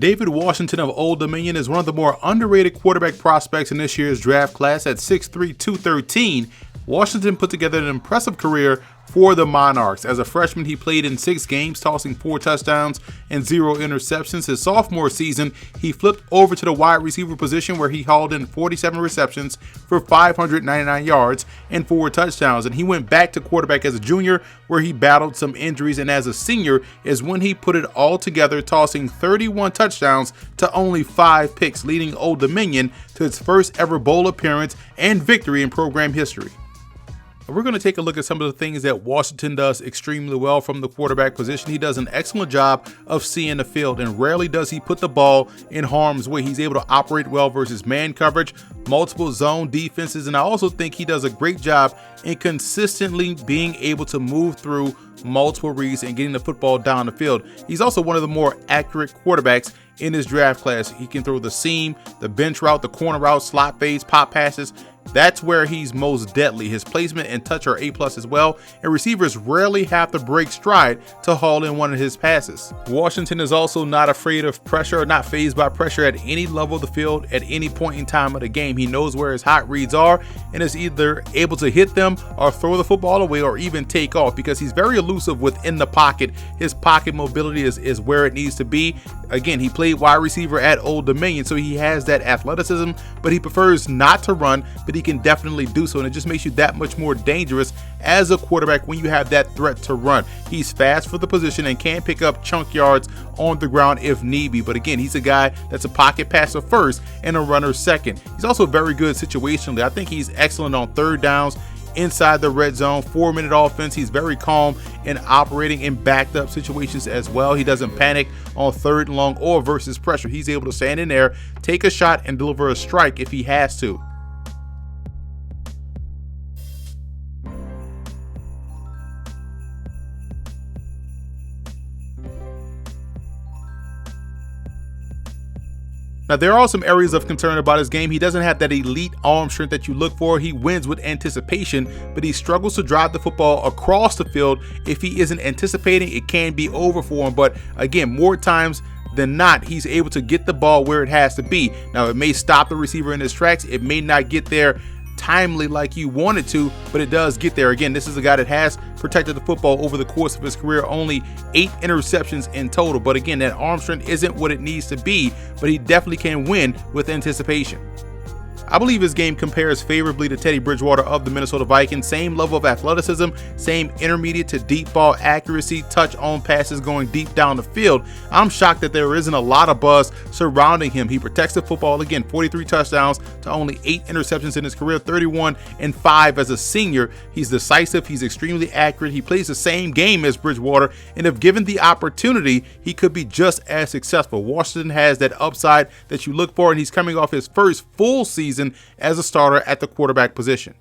David Washington of Old Dominion is one of the more underrated quarterback prospects in this year's draft class. At 6'3", 213, Washington put together an impressive career for the Monarchs. As a freshman, he played in 6 games, tossing 4 touchdowns and 0 interceptions. His sophomore season, he flipped over to the wide receiver position where he hauled in 47 receptions for 599 yards and 4 touchdowns. And he went back to quarterback as a junior where he battled some injuries. And as a senior is when he put it all together, tossing 31 touchdowns to only 5 picks, leading Old Dominion to its first ever bowl appearance and victory in program history. We're going to take a look at some of the things that Washington does extremely well from the quarterback position. He does an excellent job of seeing the field, and rarely does he put the ball in harm's way. He's able to operate well versus man coverage, multiple zone defenses, and I also think he does a great job in consistently being able to move through multiple reads and getting the football down the field. He's also one of the more accurate quarterbacks in his draft class. He can throw the seam, the bench route, the corner route, slot fades, pop passes. That's where he's most deadly. His placement and touch are A+ as well, and receivers rarely have to break stride to haul in one of his passes. Washington is also not afraid of pressure or not fazed by pressure at any level of the field at any point in time of the game. He knows where his hot reads are and is either able to hit them or throw the football away or even take off, because he's very elusive within the pocket. His pocket mobility is where it needs to be. Again, he played wide receiver at Old Dominion, so he has that athleticism, but he prefers not to run, but he can definitely do so, and it just makes you that much more dangerous as a quarterback when you have that threat to run. He's fast for the position and can pick up chunk yards on the ground if need be, but again, he's a guy that's a pocket passer first and a runner second. He's also very good situationally. I think he's excellent on third downs, inside the red zone, 4-minute offense. He's very calm in operating in backed up situations as well. He doesn't panic on third and long or versus pressure. He's able to stand in there, take a shot, and deliver a strike if he has to. Now, there are some areas of concern about his game. He doesn't have that elite arm strength that you look for. He wins with anticipation, but he struggles to drive the football across the field. If he isn't anticipating, it can be over for him. But again, more times than not, he's able to get the ball where it has to be. Now, it may stop the receiver in his tracks. It may not get there timely like you want it to, but it does get there. Again, this is a guy that has protected the football over the course of his career, only 8 interceptions in total. But again, that arm strength isn't what it needs to be, but he definitely can win with anticipation. I believe his game compares favorably to Teddy Bridgewater of the Minnesota Vikings. Same level of athleticism, same intermediate to deep ball accuracy, touch on passes going deep down the field. I'm shocked that there isn't a lot of buzz surrounding him. He protects the football, again, 43 touchdowns to only 8 interceptions in his career, 31 and 5 as a senior. He's decisive, he's extremely accurate, he plays the same game as Bridgewater, and if given the opportunity, he could be just as successful. Washington has that upside that you look for, and he's coming off his first full season as a starter at the quarterback position.